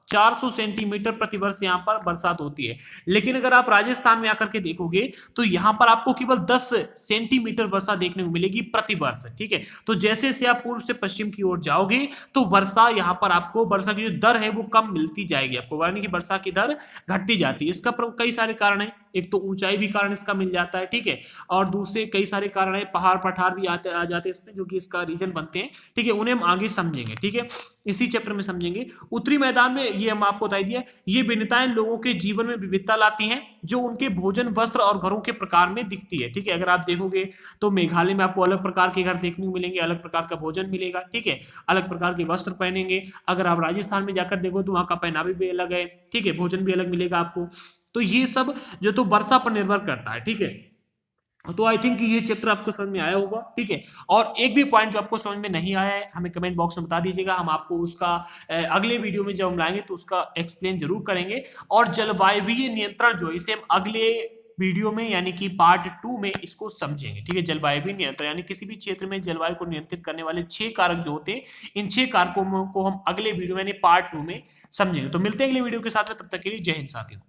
400 सेंटीमीटर प्रति वर्ष यहां पर बरसात होती है। लेकिन अगर आप राजस्थान में आकर के देखोगे तो यहां पर आपको केवल 10 सेंटीमीटर वर्षा देखने को मिलेगी प्रति वर्ष, ठीक है। तो जैसे से आप पूर्व से पश्चिम की ओर जाओगे तो वर्षा, यहां पर आपको वर्षा की जो दर है वो कम मिलती जाएगी आपको, यानी कि वर्षा की दर घटती जाती है। इसका कई सारे कारण है, एक तो ऊंचाई भी कारण इसका मिल जाता है, ठीक है, और दूसरे कई सारे कारण है, पहाड़ पठार भी आ जाते हैं इसमें, जो कि इसका रीजन बनते हैं, ठीक है। उन्हें हम आगे समझेंगे, ठीक है, इसी चैप्टर में समझेंगे। उत्तरी मैदान में, ये हम आपको बता दिया, ये भिन्नताएं लोगों के जीवन में विविधता लाती हैं जो उनके भोजन, वस्त्र और घरों के प्रकार में दिखती है, ठीक है। अगर आप देखोगे तो मेघालय में आपको अलग प्रकार के घर देखने को मिलेंगे, अलग प्रकार का भोजन मिलेगा, ठीक है, अलग प्रकार के वस्त्र पहनेंगे। अगर आप राजस्थान में जाकर देखो तो वहां का पहनावा भी अलग है, ठीक है, भोजन भी अलग मिलेगा आपको। तो ये सब जो तो वर्षा पर निर्भर करता है, ठीक है। तो आई थिंक ये चैप्टर आपको समझ में आया होगा, ठीक है। और एक भी पॉइंट जो आपको समझ में नहीं आया है हमें कमेंट बॉक्स में बता दीजिएगा, हम आपको उसका अगले वीडियो में जब हम लाएंगे तो उसका एक्सप्लेन जरूर करेंगे। और जलवायु नियंत्रण जो इसे हम अगले वीडियो में, यानी कि पार्ट 2 में इसको समझेंगे, ठीक है। जलवायु नियंत्रण यानी किसी भी क्षेत्र में जलवायु को नियंत्रित करने वाले 6 कारक जो होते हैं, इन 6 कारकों को हम अगले वीडियो में, यानी पार्ट 2 में समझेंगे। तो मिलते हैं अगले वीडियो के साथ में, तब तक के लिए जय हिंद साथियों।